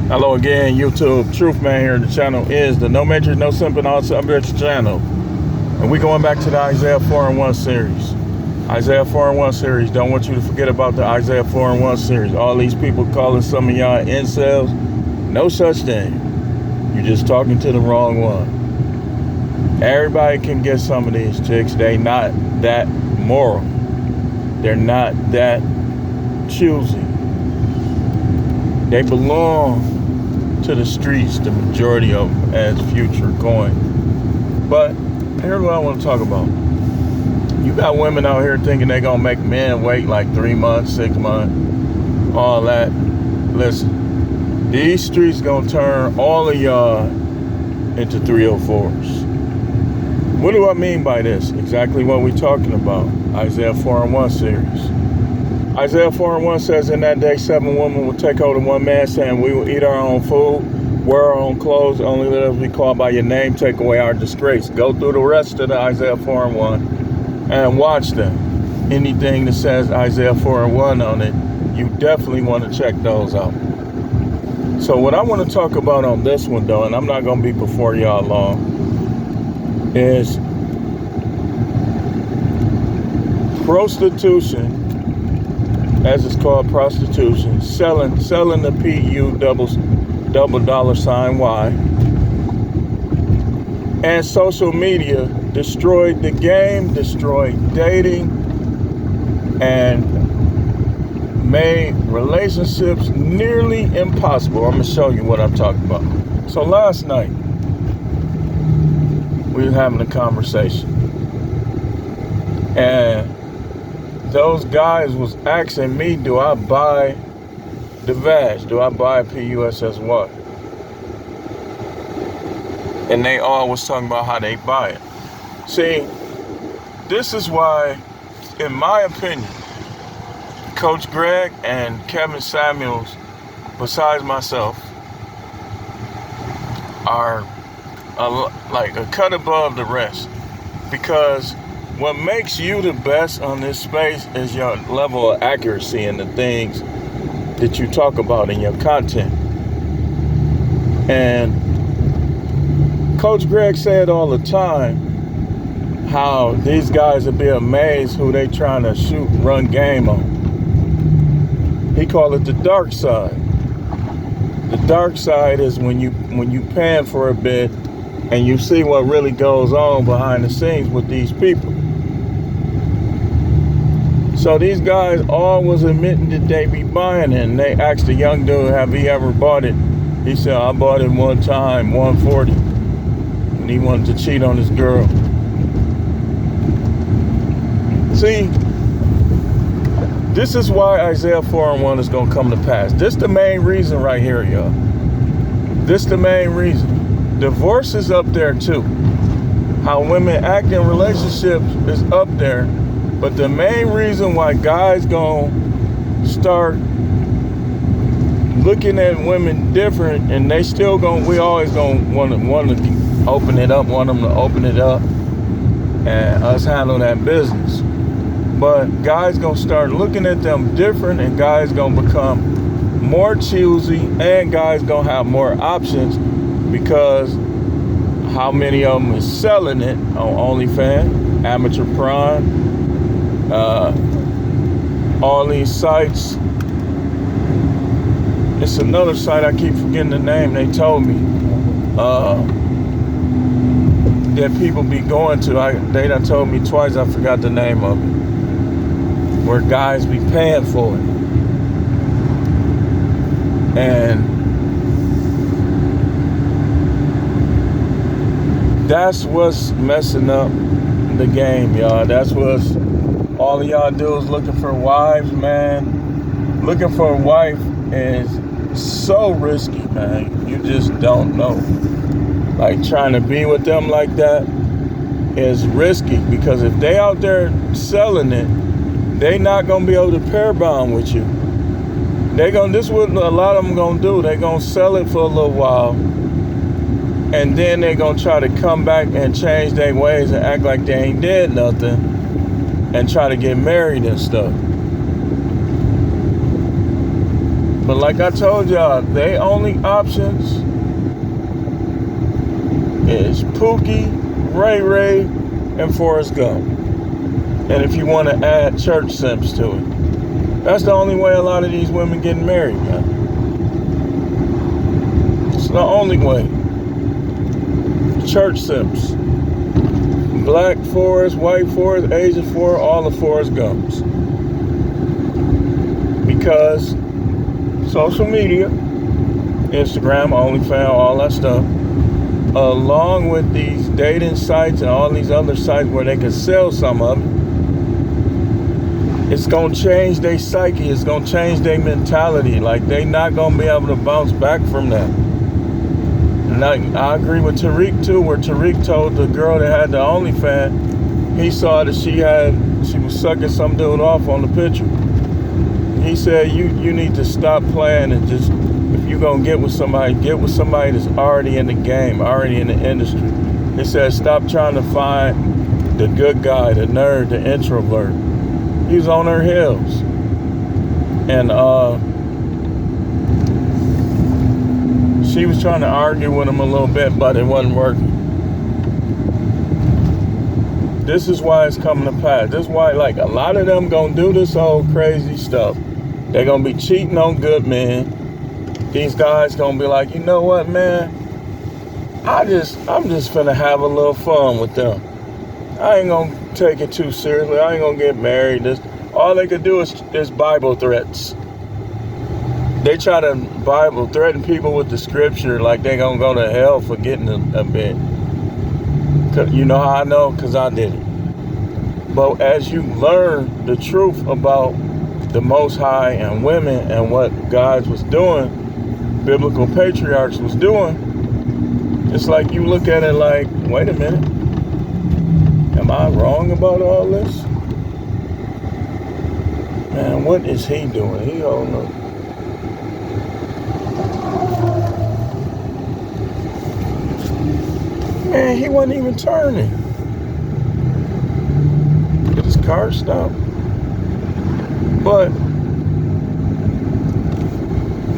Hello again, YouTube. Truth Man here. The channel is the No Matrix, No Simping, All Subjects channel. And we going back to the Isaiah 4 and 1 series. Isaiah 4 and 1 series. Don't want you to forget about the Isaiah 4 and 1 series. All these people calling some of y'all incels. No such thing. You're just talking to the wrong one. Everybody can get some of these chicks. They not that moral. They're not that choosy. They belong to the streets, the majority of them, as future going. But here's what I want to talk about. You got women out here thinking they're going to make men wait like 3 months, 6 months, all that. Listen, these streets going to turn all of y'all into 304s. What do I mean by this? Exactly what we're talking about. Isaiah 4 and 1 series. Isaiah 4 and 1 says, in that day 7 women will take hold of one man, saying, we will eat our own food, wear our own clothes, only let us be called by your name, take away our disgrace. Go through the rest of the Isaiah 4 and 1 and watch them. Anything that says Isaiah 4 and 1 on it, you definitely want to check those out. So what I want to talk about on this one, though, and I'm not going to be before y'all long, is prostitution, as it's called, prostitution, selling the PU double dollar sign Y, and social media destroyed the game, destroyed dating, and made relationships nearly impossible. I'm gonna show you what I'm talking about. So last night we were having a conversation, and those guys was asking me, do I buy the vag? Do I buy PUSSY? And they all was talking about how they buy it. See, this is why, in my opinion, Coach Greg and Kevin Samuels, besides myself, are like a cut above the rest. Because what makes you the best on this space is your level of accuracy in the things that you talk about in your content. And Coach Greg said all the time how these guys would be amazed who they trying to run game on. He called it the dark side. The dark side is when you pan for a bit and you see what really goes on behind the scenes with these people. So these guys all was admitting that they be buying it. And they asked the young dude, have he ever bought it? He said, I bought it one time, 140. And he wanted to cheat on his girl. See, this is why Isaiah 4 and 1 is going to come to pass. This the main reason right here, y'all. This the main reason. Divorce is up there too. How women act in relationships is up there. But the main reason why guys gonna start looking at women different, and they still we always gonna want to open it up, want them to open it up, and us handle that business. But guys gonna start looking at them different, and guys gonna become more choosy, and guys gonna have more options, because how many of them is selling it on OnlyFans, Amateur Prime, all these sites. It's another site, I keep forgetting the name. They told me that people be going to. They done told me twice, I forgot the name of it, where guys be paying for it. And that's what's messing up the game, y'all. That's what's all of y'all do is looking for wives, man. Looking for a wife is so risky, man. You just don't know. Like, trying to be with them like that is risky, because if they out there selling it, they not gonna be able to pair bond with you. This is what a lot of them gonna do. They gonna sell it for a little while, and then they gonna try to come back and change their ways and act like they ain't did nothing, and try to get married and stuff. But like I told y'all, they only options is Pookie, Ray Ray, and Forrest Gump. And if you want to add church simps to it. That's the only way a lot of these women getting married, man. It's the only way. Church simps. Black Forrest, white Forrest, Asian Forrest, all the Forrest Gumps. Because social media, Instagram, OnlyFans, all that stuff, along with these dating sites and all these other sites where they can sell some of it, it's going to change their psyche. It's going to change their mentality. Like, they not going to be able to bounce back from that. And I agree with Tariq, too, where Tariq told the girl that had the OnlyFans, he saw that she was sucking some dude off on the picture. He said, you need to stop playing and just, if you're going to get with somebody that's already in the game, already in the industry. He said, stop trying to find the good guy, the nerd, the introvert. He was on her heels. And she was trying to argue with him a little bit, but it wasn't working. This is why it's coming to pass. This is why, like, a lot of them gonna do this whole crazy stuff. They're gonna be cheating on good men. These guys gonna be like, you know what, man? I'm just finna have a little fun with them. I ain't gonna take it too seriously. I ain't gonna get married. All they could do is Bible threats. They try to Bible threaten people with the scripture like they gonna go to hell for getting a bit. You know how I know? Because I did it. But as you learn the truth about the Most High and women and what God was doing, biblical patriarchs was doing, it's like you look at it like, wait a minute. Am I wrong about all this? Man, what is he doing? He don't know. Man, he wasn't even turning. Did his car stop? But,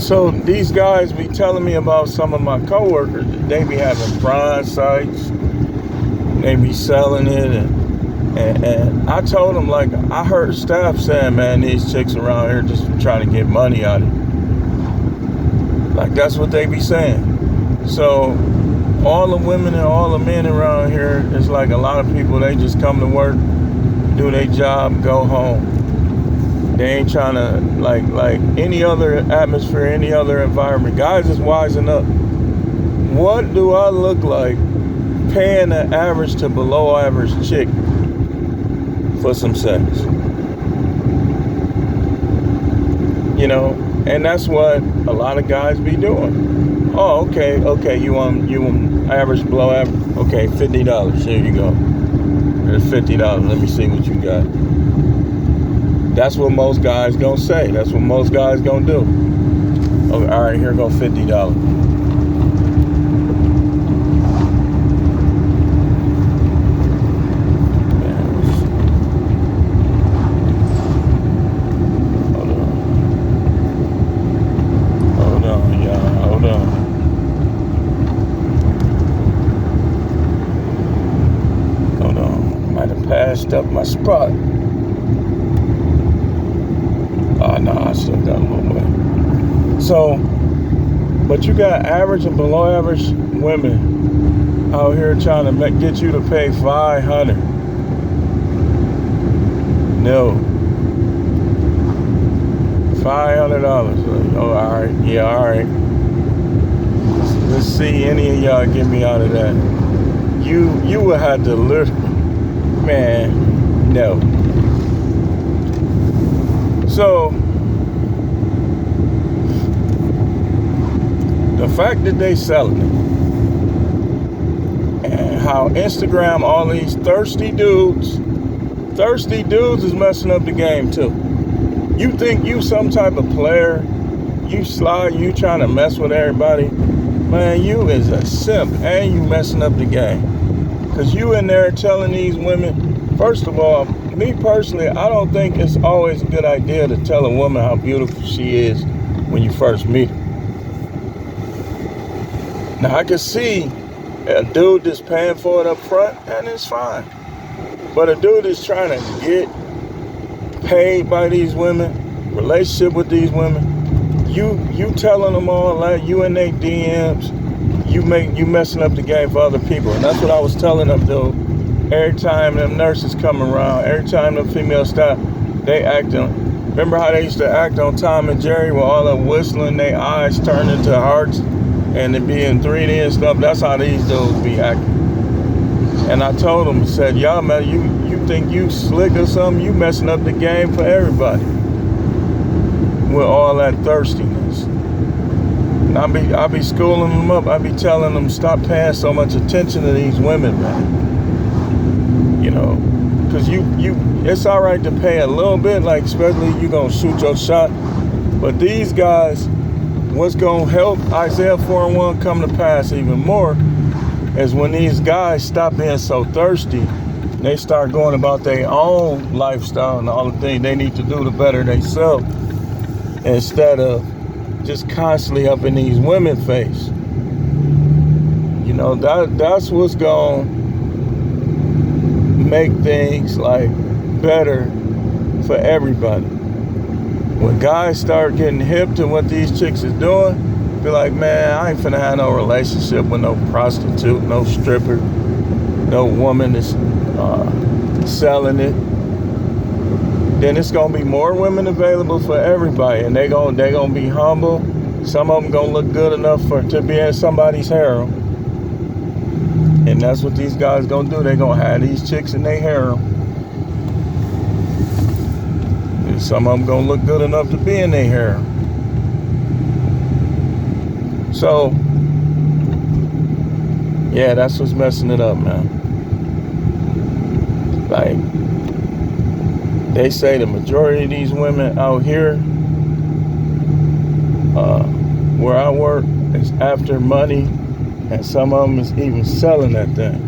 so these guys be telling me about some of my coworkers. They be having pride sites. They be selling it. And I told them, like, I heard staff saying, man, these chicks around here just trying to get money out of it. Like, that's what they be saying. So, all the women and all the men around here, it's like a lot of people, they just come to work, do their job, go home. They ain't trying to, like any other atmosphere, any other environment. Guys is wising up. What do I look like paying an average to below average chick for some sex? You know, and that's what a lot of guys be doing. Oh, okay, you want average, below average? Okay, $50. Here you go. There's $50. Let me see what you got. That's what most guys gonna say. That's what most guys gonna do. Okay, all right, here go $50. Passed up my spot. Oh no, I still got a little way. So, but you got average and below average women out here trying to get you to pay $500. No. $500. Oh, all right. Yeah, all right. Let's see any of y'all get me out of that. You would have to literally. Man, no. So, the fact that they selling it, and how Instagram, all these thirsty dudes is messing up the game too. You think you some type of player, you slide, you trying to mess with everybody, man, you is a simp, and you messing up the game. Because you in there telling these women, first of all, me personally, I don't think it's always a good idea to tell a woman how beautiful she is when you first meet them. Now, I can see a dude that's paying for it up front, and it's fine. But a dude that's trying to get paid by these women, relationship with these women, you telling them all that, you in their DMs, you messing up the game for other people. And that's what I was telling them, dude. Every time them nurses come around, every time them female staff, they acting. Remember how they used to act on Tom and Jerry with all that whistling, their eyes turn into hearts, and it be in 3D and stuff? That's how these dudes be acting. And I told them, said, y'all, man, you think you slick or something? You messing up the game for everybody with all that thirstiness. And I be schooling them up. I be telling them, stop paying so much attention to these women, man. You know, because it's all right to pay a little bit, like especially you gonna shoot your shot. But these guys, what's gonna help Isaiah4:1 come to pass even more is when these guys stop being so thirsty, they start going about their own lifestyle and all the things they need to do to better themselves, instead of just constantly up in these women's face. You know, that's what's gonna make things like better for everybody. When guys start getting hip to what these chicks is doing, be like, man, I ain't finna have no relationship with no prostitute, no stripper, no woman that's selling it. Then it's gonna be more women available for everybody, and they gonna be humble. Some of them gonna look good enough to be in somebody's harem, and that's what these guys gonna do. They gonna have these chicks in their harem, and some of them gonna look good enough to be in their harem. So, yeah, that's what's messing it up, man. Like, they say the majority of these women out here, where I work, is after money, and some of them is even selling that thing.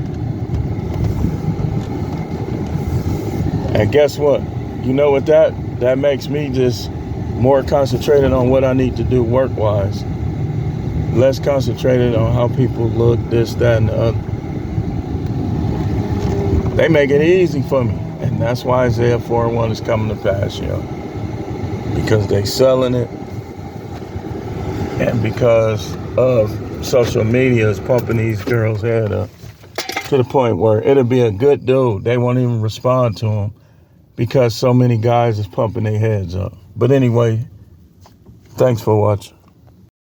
And guess what? You know what that makes me just more concentrated on what I need to do work-wise. Less concentrated on how people look, this, that, and the other. They make it easy for me. And that's why Isaiah4:1 is coming to pass, yo. Because they selling it. And because of social media is pumping these girls' head up to the point where it'll be a good dude, they won't even respond to him because so many guys is pumping their heads up. But anyway, thanks for watching.